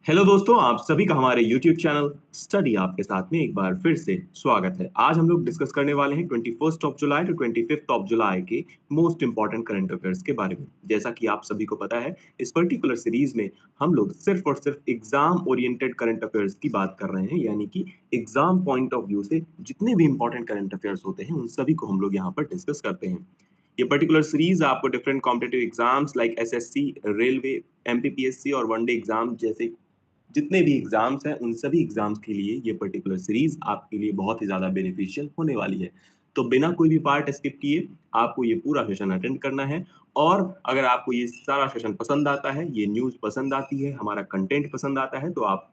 Hello दोस्तों, आप सभी का हमारे YouTube चैनल स्टडी आपके साथ में एक बार फिर से स्वागत है। आज हम लोग डिस्कस करने वाले हैं 21st of July to 25th of July के मोस्ट इंपॉर्टेंट करंट अफेयर्स के बारे में। जैसा कि आप सभी को पता है, इस पर्टिकुलर सीरीज में हम लोग सिर्फ और सिर्फ एग्जाम ओरिएंटेड करंट अफेयर्स की बात कर रहे हैं, यानी कि एग्जाम पॉइंट ऑफ व्यू से जितने भी इंपॉर्टेंट करंट अफेयर्स होते हैं उन सभी को हम लोग यहाँ पर डिस्कस करते हैं। ये पर्टिकुलर सीरीज आपको different competitive exams like SSC, railway, MPPSC और वनडे एग्जाम जैसे जितने भी एग्जाम्स हैं उन सभी एग्जाम्स के लिए ये पर्टिकुलर सीरीज आपके लिए बहुत ही ज्यादा बेनिफिशियल होने वाली है। तो बिना कोई भी पार्ट स्किप किए आपको ये पूरा सेशन अटेंड करना है। और अगर आपको ये सारा सेशन पसंद आता है, ये न्यूज पसंद आती है, हमारा कंटेंट पसंद आता है, तो आप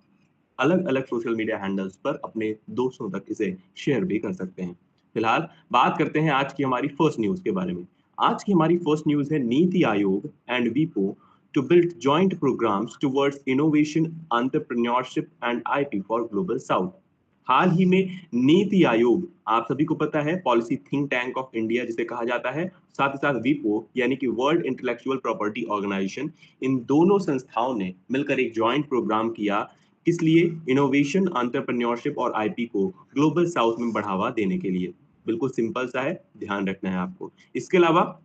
अलग अलग सोशल मीडिया हैंडल्स पर अपने दोस्तों तक इसे शेयर भी कर सकते हैं। फिलहाल बात करते हैं आज की हमारी फर्स्ट न्यूज के बारे में। आज की हमारी फर्स्ट न्यूज है नीति आयोग एंड वीपो to build joint programs towards innovation, entrepreneurship and IP for Global South। हाल ही में नीति आयोग, आप सभी को पता है, policy think tank of India जिसे कहा जाता है, साथ ही साथ वीपो यानी कि वर्ल्ड इंटेलेक्चुअल प्रॉपर्टी ऑर्गेनाइजेशन, इन दोनों संस्थाओं ने मिलकर एक जॉइंट प्रोग्राम किया। किस लिए? इनोवेशन, एंटरप्रेन्योरशिप और आईपी को ग्लोबल साउथ में बढ़ावा देने के लिए। बिल्कुल सिंपल सा है, ध्यान रखना है आपको। इसके अलावा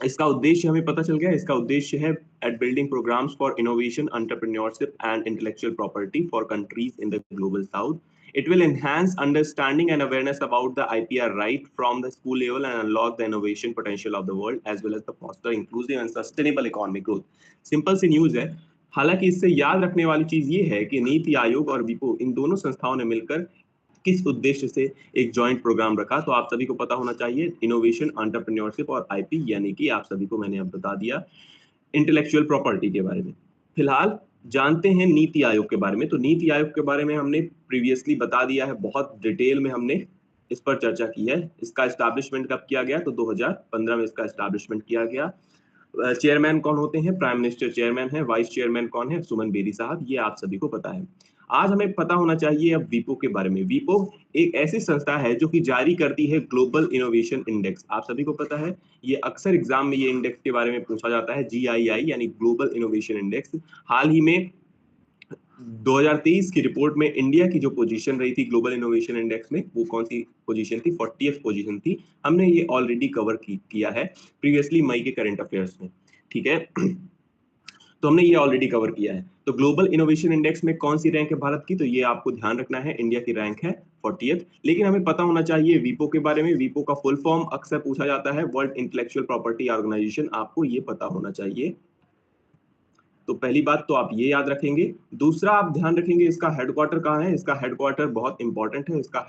इसका उद्देश्य हमें पता चल गया। इसका उद्देश्य है at building programs for innovation, entrepreneurship and intellectual property for countries in the global south. It will enhance understanding and awareness about the IPR right from the school level and unlock the innovation potential of the world as well as the foster inclusive and sustainable economic growth। Simple सी news है। हालांकि इससे याद रखने वाली चीज ये है कि नीति आयोग और विपो इन दोनों संस्थाओं ने मिलकर किस उद्देश्य से एक जॉइंट प्रोग्राम रखा, तो आप सभी को पता होना चाहिए, इनोवेशन, एंटरप्रेन्योरशिप और आईपी, यानी कि आप सभी को मैंने अब बता दिया इंटेलेक्चुअल प्रॉपर्टी के बारे में। फिलहाल जानते हैं नीति आयोग के बारे में। तो नीति आयोग के बारे में हमने प्रीवियसली बता दिया है, बहुत डिटेल में हमने इस पर चर्चा की है। इसका एस्टैब्लिशमेंट कब किया गया? तो 2015 में इसका एस्टैब्लिशमेंट किया गया। चेयरमैन कौन होते हैं? प्राइम मिनिस्टर चेयरमैन है। वाइस चेयरमैन कौन है? सुमन बेरी साहब। ये आप सभी को पता है। आज हमें पता होना चाहिए अब वीपो के बारे में। वीपो एक ऐसी संस्था है जो कि जारी करती है ग्लोबल इनोवेशन इंडेक्स। आप सभी को पता है, ये अक्सर एग्जाम में ये इंडेक्स के बारे में पूछा जाता है, GII यानी ग्लोबल इनोवेशन इंडेक्स। हाल ही में 2023 की रिपोर्ट में इंडिया की जो पोजीशन रही थी ग्लोबल इनोवेशन इंडेक्स में, वो कौन सी पोजीशन थी? 40th पोजीशन थी। हमने ये ऑलरेडी कवर किया है प्रीवियसली मई के करंट अफेयर्स में, ठीक है। तो हमने ये ऑलरेडी कवर किया है। तो ग्लोबल इनोवेशन इंडेक्स में कौन सी रैंक है भारत की? तो ये आपको ध्यान रखना है, इंडिया की रैंक है 40th। लेकिन हमें पता होना चाहिए वीपो के बारे में। वीपो का फुल फॉर्म अक्सर पूछा जाता है वर्ल्ड इंटेलेक्चुअल प्रॉपर्टी ऑर्गेनाइजेशन। आपको ये पता होना चाहिए। तो पहली बात तो आप ये याद रखेंगे। दूसरा आप ध्यान रखेंगे इसका हेडक्वार्टर कहाँ है। इसका हेडक्वार्टर बहुत इंपॉर्टेंट है। इसका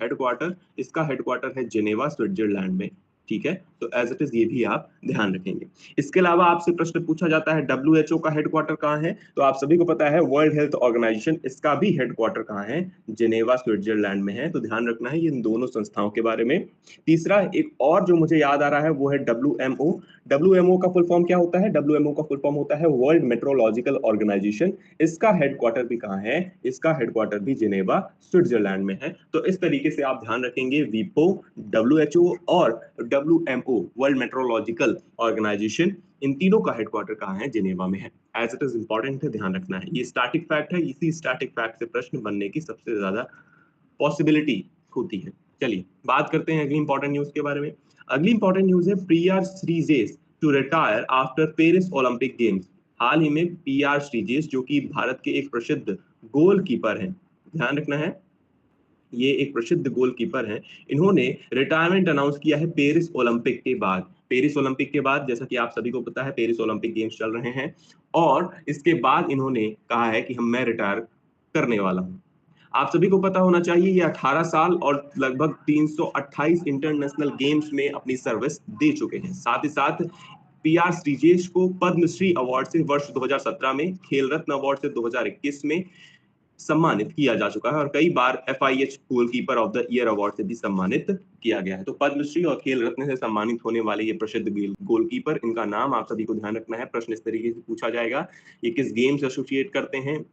हेडक्वार्टर है जिनेवा, स्विट्जरलैंड में, ठीक है। तो एज इट इज ये भी आप ध्यान रखेंगे। इसके अलावा आपसे प्रश्न पूछा जाता है WHO का हेडक्वार्टर कहाँ है? तो आप सभी को पता है वर्ल्ड हेल्थ ऑर्गेनाइजेशन, इसका भी हेडक्वार्टर कहाँ है? जिनेवा, स्विट्जरलैंड में है। तो ध्यान रखना है इन दोनों संस्थाओं के बारे में। तीसरा एक और जो मुझे याद आ रहा है वो है WMO। WMO का फुल फॉर्म क्या होता है? WMO का फुल फॉर्म होता है वर्ल्ड मेट्रोलॉजिकल ऑर्गेनाइजेशन। इसका हेडक्वार्टर भी कहाँ है? इसका हेडक्वार्टर भी जिनेवा, स्विट्जरलैंड में है। तो इस तरीके से आप ध्यान रखेंगे वीपो, WHO और WMO वर्ल्ड मेट्रोलॉजिकल ऑर्गेनाइजेशन, इन तीनों का हेडक्वार्टर कहाँ है? जिनेवा में है। एज इट इज इंपॉर्टेंट है, ध्यान रखना है। ये स्टैटिक फैक्ट है, इसी स्टैटिक फैक्ट से प्रश्न बनने की सबसे ज्यादा पॉसिबिलिटी होती है। चलिए बात करते हैं अगली इंपॉर्टेंट न्यूज के बारे में। अगली इंपॉर्टेंट न्यूज है PR Sreejesh to retire after Paris Olympic Games. हाल ही में PR श्रीजेश, जो कि भारत के एक प्रसिद्ध गोलकीपर हैं, ध्यान रखना है, ये एक प्रसिद्ध गोलकीपर हैं, इन्होंने रिटायरमेंट अनाउंस किया है पेरिस ओलंपिक के बाद। पेरिस ओलंपिक के बाद, जैसा कि आप सभी को पता है, पेरिस ओलंपिक गेम्स चल रहे हैं और इसके बाद इन्होंने कहा है कि मैं रिटायर करने वाला हूं। आप सभी को पता होना चाहिए ये 18 साल और लगभग 328 इंटरनेशनल गेम्स में अपनी सर्विस दे चुके हैं। साथ ही साथ PR श्रीजेश को पद्मश्री अवार्ड से वर्ष 2017 में, खेल रत्न अवार्ड से 2021 में सम्मानित किया जा चुका है और कई बार FIH goalkeeper of the year award से भी सम्मानित किया गया है। तो पद्मश्री और खेल रत्न से सम्मानित होने वाले ये प्रसिद्ध गोलकीपर, इनका नाम आप सभी को ध्यान रखना है। प्रश्न इस तरीके से पूछा जाएगा, ये किस गेम से एसोसिएट करते हैं,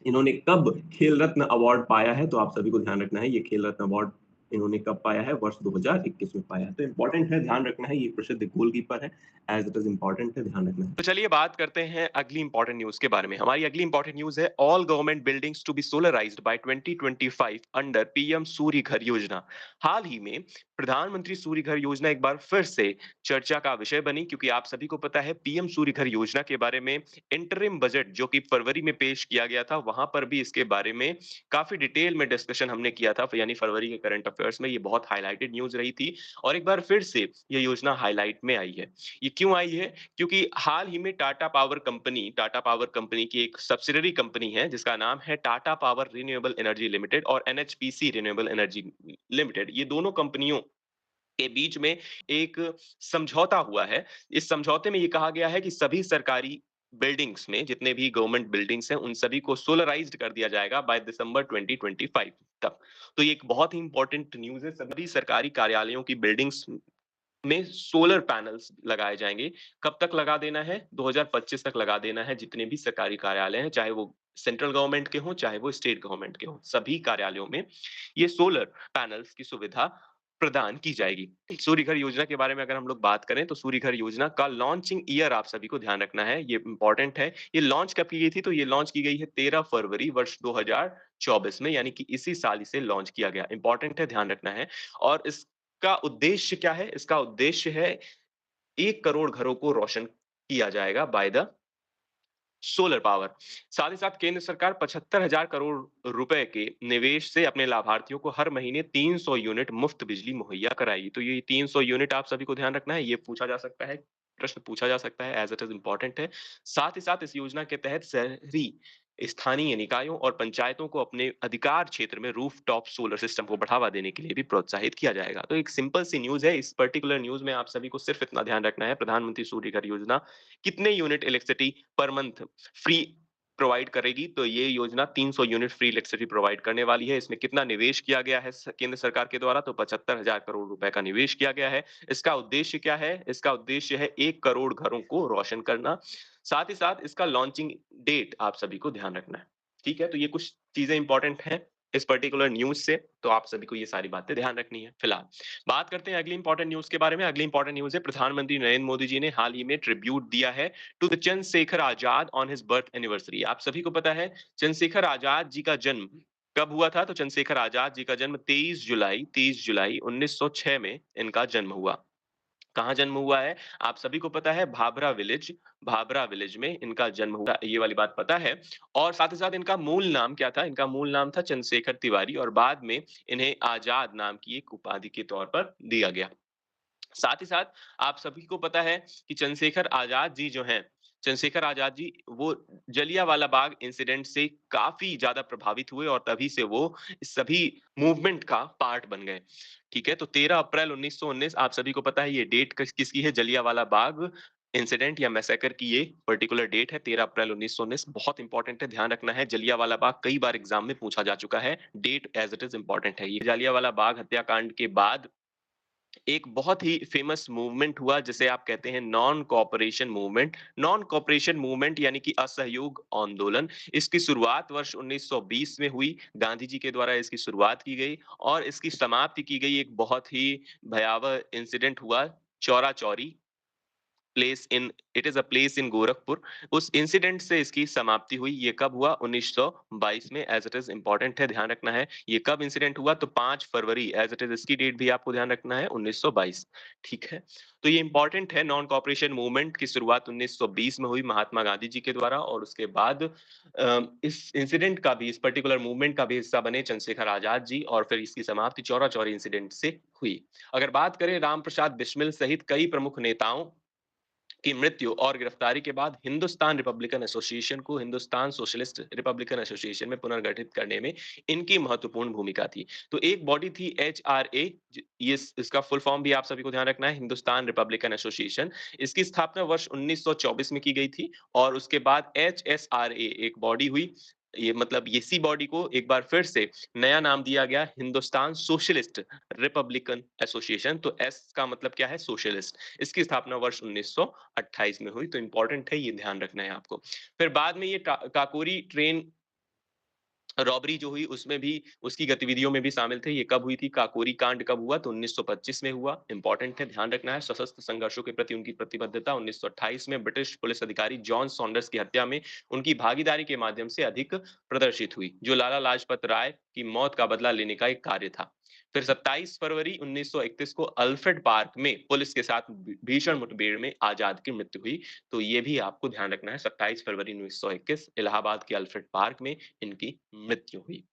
इन्होंने कब खेल रत्न अवार्ड पाया है? तो आप सभी को ध्यान रखना है, ये खेल रत्न अवार्ड इन्होंने कब पाया है? वर्ष 2021 में पाया है। तो इम्पोर्टेंट है, ध्यान रखना है, ये प्रसिद्ध गोलकीपर है, एज़ इट इज़ इम्पोर्टेंट है, ध्यान रखना है। तो चलिए बात करते हैं अगली इंपॉर्टेंट न्यूज के बारे में। हमारी अगली इंपॉर्टेंट न्यूज है all government buildings to be solarized by 2025 under PM Surya Ghar Yojana. हाल ही में प्रधानमंत्री सूर्य घर योजना एक बार फिर से चर्चा का विषय बनी, क्योंकि आप सभी को पता है पीएम सूर्य घर योजना के बारे में इंटरिम बजट जो कि फरवरी में पेश किया गया था, वहां पर भी इसके बारे में काफी डिटेल में डिस्कशन हमने किया था, यानी फरवरी के करंट अफेयर्स में ये बहुत हाईलाइटेड न्यूज रही थी। और एक बार फिर से ये योजना हाईलाइट में आई है। ये क्यों आई है? क्योंकि हाल ही में टाटा पावर कंपनी की एक सब्सिडरी कंपनी है जिसका नाम है Tata power renewable energy limited और एनएचपीसी रिन्यूएबल एनर्जी लिमिटेड, ये दोनों कंपनियों के बीच में एक समझौता हुआ है। इस समझौते में ये कहा गया है कि सभी सरकारी बिल्डिंग्स में जितने भी गवर्नमेंट बिल्डिंग्स हैं उन सभी को सोलराइज्ड कर दिया जाएगा बाय दिसंबर 2025 तक। तो ये एक बहुत ही इंपॉर्टेंट न्यूज है। सभी सरकारी कार्यालयों की बिल्डिंग्स में सोलर पैनल्स लगाए जाएंगे। कब तक लगा देना है? 2025 तक लगा देना है। जितने भी सरकारी कार्यालय हैं, चाहे वो सेंट्रल गवर्नमेंट के हों, चाहे वो स्टेट गवर्नमेंट के हों, सभी कार्यालयों में ये सोलर पैनल्स की सुविधा प्रदान की जाएगी। सूर्य घर योजना के बारे में अगर हम लोग बात करें तो सूर्य घर योजना का लॉन्चिंग ईयर आप सभी को ध्यान रखना है, ये इंपॉर्टेंट है। ये लॉन्च कब की गई थी? तो ये लॉन्च की गई है 13 फरवरी वर्ष 2024 में, यानी कि इसी साल इसे लॉन्च किया गया। इंपॉर्टेंट है, ध्यान रखना है। और इसका उद्देश्य क्या है? इसका उद्देश्य है 1 करोड़ घरों को रोशन किया जाएगा बाय द सोलर पावर। साथ ही साथ केंद्र सरकार 75,000 करोड़ रुपए के निवेश से अपने लाभार्थियों को हर महीने 300 यूनिट मुफ्त बिजली मुहैया कराएगी। तो ये 300 यूनिट आप सभी को ध्यान रखना है, ये पूछा जा सकता है, प्रश्न पूछा जा सकता है, एज इट इज इंपॉर्टेंट है। साथ ही साथ इस योजना के तहत शहरी स्थानीय निकायों और पंचायतों को अपने अधिकार क्षेत्र में रूफटॉप सोलर सिस्टम को बढ़ावा देने के लिए भी प्रोत्साहित किया जाएगा। तो एक सिंपल सी न्यूज है। इस पर्टिकुलर न्यूज में आप सभी को सिर्फ इतना ध्यान रखना है, प्रधानमंत्री सूर्य घर योजना कितने unit electricity per month free provide करेगी। तो ये योजना 300 यूनिट फ्री इलेक्ट्रिसिटी प्रोवाइड करने वाली है। इसमें कितना निवेश किया गया है केंद्र सरकार के द्वारा? तो 75,000 करोड़ रुपए का निवेश किया गया है। इसका उद्देश्य क्या है? इसका उद्देश्य है 1 करोड़ घरों को रोशन करना। साथ ही साथ इसका लॉन्चिंग डेट आप सभी को ध्यान रखना है। ठीक है, तो ये कुछ चीजें इंपॉर्टेंट हैं इस पर्टिकुलर न्यूज से, तो आप सभी को ये सारी बातें ध्यान रखनी है। फिलहाल बात करते हैं अगली इंपॉर्टेंट न्यूज के बारे में। अगली इंपॉर्टेंट न्यूज है प्रधानमंत्री नरेंद्र मोदी जी ने हाल ही में ट्रिब्यूट दिया है to the Chandrashekhar Azad on his birth anniversary. आप सभी को पता है चंद्रशेखर आजाद जी का जन्म कब हुआ था? तो चंद्रशेखर आजाद जी का जन्म 23 जुलाई 1906 में इनका जन्म हुआ। कहाँ जन्म हुआ है? आप सभी को पता है भाभरा विलेज में इनका जन्म हुआ, ये वाली बात पता है। और साथ ही साथ इनका मूल नाम क्या था? इनका मूल नाम था चंद्रशेखर तिवारी और बाद में इन्हें आजाद नाम की एक उपाधि के तौर पर दिया गया। साथ ही साथ आप सभी को पता है कि चंद्रशेखर आजाद जी वो जलियांवाला बाग इंसिडेंट से काफी ज्यादा प्रभावित हुए और तभी से वो इस सभी मूवमेंट का पार्ट बन गए। ठीक है, तो 13 अप्रैल 1919 आप सभी को पता है ये डेट किसकी है? जलियांवाला बाग इंसिडेंट या मैसेकर की ये पर्टिकुलर डेट है 13 अप्रैल 1919। बहुत इंपॉर्टेंट है, ध्यान रखना है। जलियांवाला बाग कई बार एग्जाम में पूछा जा चुका है, that as it is important है। ये जलियांवाला बाग हत्याकांड के बाद एक बहुत ही फेमस मूवमेंट हुआ जिसे आप कहते हैं non cooperation movement. Non cooperation movement यानी कि असहयोग आंदोलन। इसकी शुरुआत वर्ष 1920 में हुई, गांधी जी के द्वारा इसकी शुरुआत की गई और इसकी समाप्ति की गई एक बहुत ही भयावह इंसिडेंट हुआ, Chaura Chauri place in it is a place in Gorakhpur. उस इंसिडेंट से इसकी समाप्ति हुई। ये कब हुआ? 1922 में, एज इट इज इंपॉर्टेंट है, ध्यान रखना है। ये कब इंसिडेंट हुआ? तो 5 फरवरी, एज इट इज इसकी डेट भी आपको ध्यान रखना है, 1922। ठीक है, तो ये इंपॉर्टेंट है। नॉन कॉपरेशन मूवमेंट की शुरुआत 1920 में हुई महात्मा गांधी जी के द्वारा और उसके बाद इस इंसिडेंट का भी, इस पर्टिकुलर मूवमेंट का भी हिस्सा बने चंद्रशेखर आजाद जी और फिर इसकी समाप्ति चौरा चौरी इंसिडेंट से हुई। अगर बात करें राम प्रसाद बिस्मिल सहित कई प्रमुख नेताओं की मृत्यु और गिरफ्तारी के बाद हिंदुस्तान रिपब्लिकन एसोसिएशन को हिंदुस्तान सोशलिस्ट रिपब्लिकन एसोसिएशन में पुनर्गठित करने में इनकी महत्वपूर्ण भूमिका थी। तो एक बॉडी थी एचआरए, ये इसका फुल फॉर्म भी आप सभी को ध्यान रखना है, हिंदुस्तान रिपब्लिकन एसोसिएशन। इसकी स्थापना वर्ष 1924 में की गई थी और उसके बाद एचएसआरए एक बॉडी हुई। ये मतलब इसी बॉडी को एक बार फिर से नया नाम दिया गया, हिंदुस्तान सोशलिस्ट रिपब्लिकन एसोसिएशन। तो एस का मतलब क्या है? सोशलिस्ट। इसकी स्थापना वर्ष 1928 में हुई। तो इंपॉर्टेंट है, ये ध्यान रखना है आपको। फिर बाद में ये काकोरी ट्रेन रॉबरी जो हुई उसमें भी उसकी गतिविधियों में भी शामिल थे। ये कब हुई थी? काकोरी कांड कब हुआ? तो 1925 में हुआ। इंपॉर्टेंट है, ध्यान रखना है। सशस्त्र संघर्षों के प्रति उनकी प्रतिबद्धता 1928 में ब्रिटिश पुलिस अधिकारी जॉन सॉन्डर्स की हत्या में उनकी भागीदारी के माध्यम से अधिक प्रदर्शित हुई, जो लाला लाजपत राय की मौत का बदला लेने का एक कार्य था। फिर 27 फरवरी 1931 को अल्फ्रेड पार्क में पुलिस के साथ भीषण मुठभेड़ में आजाद की मृत्यु हुई। तो ये भी आपको ध्यान रखना है, 27 फरवरी 1921 इलाहाबाद के अल्फ्रेड पार्क में इनकी मृत्यु हुई।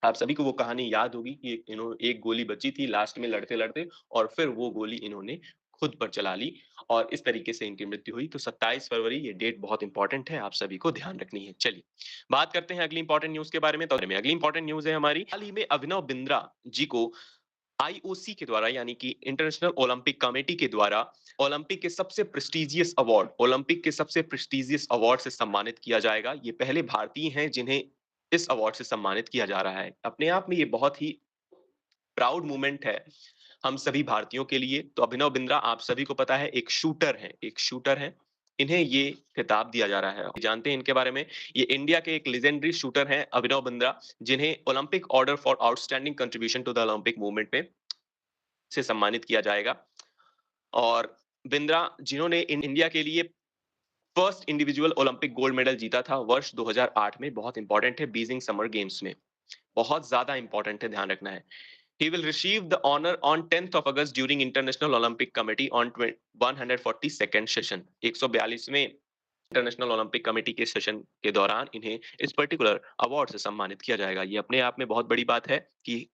आप सभी को वो कहानी याद होगी कि एक गोली बची थी लास्ट में लड़ते-लड़ते और फिर वो गोली इन्होंने खुद पर चला ली और इस तरीके से इनकी मृत्यु हुई। तो 27 फरवरी ये डेट बहुत इंपॉर्टेंट है, आप सभी को ध्यान रखनी है। चलिए, बात करते हैं अगली इंपॉर्टेंट न्यूज़ के बारे में। तो अगली इंपॉर्टेंट न्यूज़ है हमारी, हाल ही में अभिनव बिंद्रा जी को आईओसी के द्वारा यानी कि इंटरनेशनल ओलंपिक कमेटी के द्वारा ओलंपिक के सबसे प्रेस्टिजियस अवार्ड से सम्मानित किया जाएगा। ये पहले भारतीय हैं जिन्हें इस अवार्ड से सम्मानित किया जा रहा है। अपने आप में ये बहुत ही प्राउड मोमेंट है हम सभी भारतीयों के लिए। तो अभिनव बिंद्रा आप सभी को पता है एक शूटर हैं। इन्हें ये खिताब दिया जा रहा है। जानते हैं इनके बारे में? ये इंडिया के एक लेजेंडरी शूटर हैं अभिनव बिंद्रा, जिन्हें Olympic order for outstanding contribution to the Olympic movement में से सम्मानित किया जाएगा। और बिंद्रा जिन्होंने इंडिया के लिए first individual Olympic gold medal जीता था वर्ष 2008 में, बहुत इंपॉर्टेंट है, बीजिंग समर गेम्स में। बहुत ज्यादा इंपॉर्टेंट है, ध्यान रखना है। He will receive the honor on 10th of August during International Olympic Committee on 142nd session। 142वें इंटरनेशनल ओलंपिक कमेटी के सेशन के दौरान इन्हें इस पर्टिकुलर अवार्ड से सम्मानित किया जाएगा। ये अपने आप में बहुत बड़ी बात है कि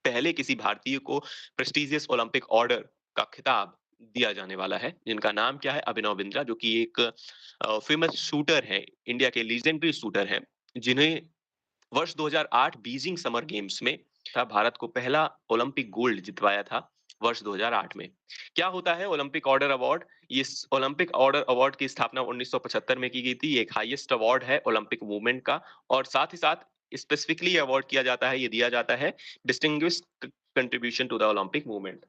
पहले किसी भारतीय को प्रेस्टिजियस ओलंपिक ऑर्डर का खिताब दिया जाने वाला है, जिनका नाम क्या है? अभिनव बिंद्रा, जो कि एक फेमस शूटर है, इंडिया के लीजेंडरी शूटर हैं, जिन्हें वर्ष 2008 बीजिंग समर गेम्स में भारत को पहला ओलंपिक गोल्ड जितवाया था वर्ष 2008 में। क्या होता है ओलंपिक ऑर्डर अवार्ड? ये ओलंपिक ऑर्डर अवार्ड की स्थापना 1975 में की गई थी। ये एक हाईएस्ट अवार्ड है ओलंपिक मूवमेंट का और साथ ही साथ स्पेसिफिकली अवार्ड किया जाता है, ये दिया जाता है distinguished contribution to the Olympic movement.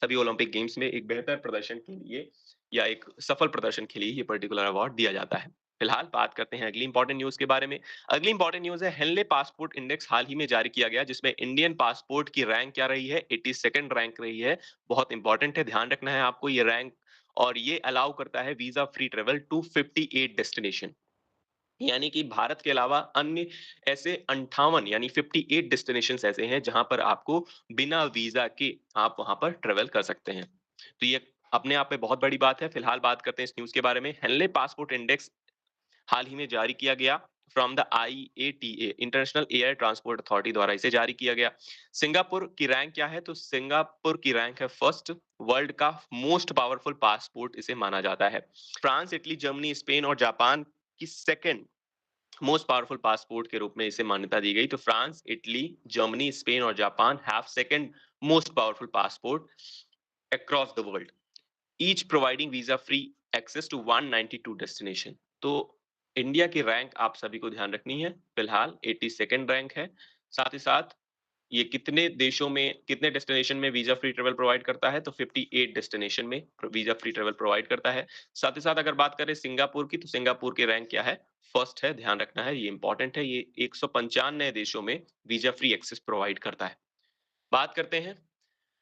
सभी ओलंपिक गेम्स में एक बेहतर प्रदर्शन के लिए या एक सफल प्रदर्शन के लिए ये पर्टिकुलर अवार्ड दिया जाता है। फिलहाल बात करते हैं अगली इंपॉर्टेंट न्यूज़ के बारे में। अगली इंपॉर्टेंट न्यूज़ है हेनले पासपोर्ट इंडेक्स हाल ही में जारी किया गया, जिसमें इंडियन पासपोर्ट की रैंक क्या रही है? 82nd रैंक रही है। बहुत इंपॉर्टेंट है, ध्यान रखना है आपको ये रैंक। और ये अलाउ करता है visa free travel to 58 destination, यानी कि भारत के अलावा अन्य ऐसे 58 यानी 58 डेस्टिनेशंस ऐसे हैं जहां पर आपको बिना वीजा के आप वहां पर ट्रेवल कर सकते हैं। तो ये अपने आप में बहुत बड़ी बात है। फिलहाल बात करते हैं इस न्यूज़ के बारे में। हेनले पासपोर्ट इंडेक्स हाल ही में जारी किया गया from the IATA, international air transport authority द्वारा इसे जारी किया गया। सिंगापुर की रैंक क्या है? तो सिंगापुर की रैंक है फर्स्ट। वर्ल्ड का मोस्ट पावरफुल पासपोर्ट इसे माना जाता है। फ्रांस, इटली, जर्मनी, स्पेन और जापान की सेकंड मोस्ट पावरफुल पासपोर्ट के रूप में इसे मान्यता दी गई। तो फ्रांस, इटली, जर्मनी, स्पेन और Japan have second most powerful passport across the world, each providing visa free access to 192 destination. तो इंडिया की रैंक आप सभी को ध्यान रखनी है, फिलहाल 82nd रैंक है। साथ ही साथ ये कितने देशों में कितने डेस्टिनेशन में वीजा फ्री ट्रेवल प्रोवाइड करता है? तो 58 डेस्टिनेशन में वीजा फ्री ट्रेवल प्रोवाइड करता है। साथ ही साथ अगर बात करें सिंगापुर की, तो सिंगापुर की रैंक क्या है? फर्स्ट है, ध्यान रखना है, ये इंपॉर्टेंट है। ये 195 देशों में वीजा फ्री एक्सेस प्रोवाइड करता है। बात करते हैं,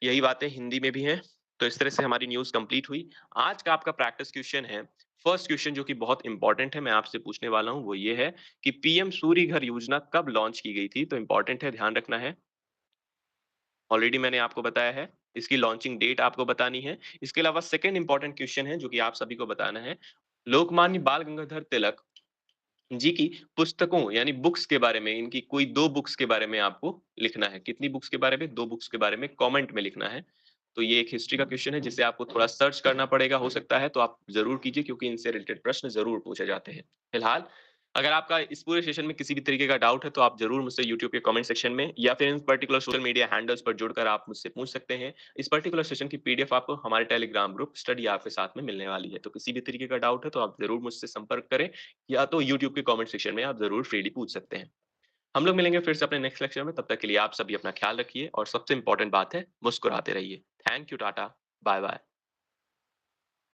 यही बातें हिंदी में भी हैं। तो इस तरह से हमारी न्यूज़ कंप्लीट हुई। आज का आपका प्रैक्टिस क्वेश्चन है, फर्स्ट क्वेश्चन जो कि बहुत इंपॉर्टेंट है, मैं आपसे पूछने वाला हूँ, वो ये है कि पीएम सूर्य घर योजना कब लॉन्च की गई थी? तो इंपॉर्टेंट है, ध्यान रखना है। ऑलरेडी मैंने आपको बताया है, इसकी लॉन्चिंग डेट आपको बतानी है। इसके अलावा सेकंड इंपॉर्टेंट क्वेश्चन है जो कि आप सभी को बताना है, लोकमान्य बाल गंगाधर तिलक जी की पुस्तकों यानी बुक्स के बारे में, इनकी कोई 2 बुक्स के बारे में आपको लिखना है। कितनी बुक्स के बारे में? 2 बुक्स के बारे में कमेंट में लिखना है। तो ये एक हिस्ट्री का क्वेश्चन है जिसे आपको थोड़ा सर्च करना पड़ेगा, हो सकता है तो आप ज़रूर कीजिए क्योंकि इनसे रिलेटेड प्रश्न ज़रूर पूछे जाते हैं। फिलहाल अगर आपका इस पूरे सेशन में किसी भी तरीके का डाउट है तो आप ज़रूर मुझसे यूट्यूब के कमेंट सेक्शन में या फिर इन पर्टिकुलर सोशल मीडिया हैंडल्स पर जुड़कर आप मुझसे पूछ सकते हैं। इस पर्टिकुलर सेशन की पीडीएफ आपको हमारे टेलीग्राम ग्रुप स्टडी ऐप के साथ में मिलने वाली है। तो किसी भी तरीके का डाउट है तो आप ज़रूर मुझसे संपर्क करें या तो यूट्यूब के कमेंट सेक्शन में आप ज़रूर फ्रीली पूछ सकते हैं। हम लोग मिलेंगे फिर से अपने नेक्स्ट लेक्चर में, तब तक के लिए आप सभी अपना ख्याल रखिए और सबसे इम्पोर्टेंट बात है, मुस्कुराते रहिए। Thank you, tata, bye bye.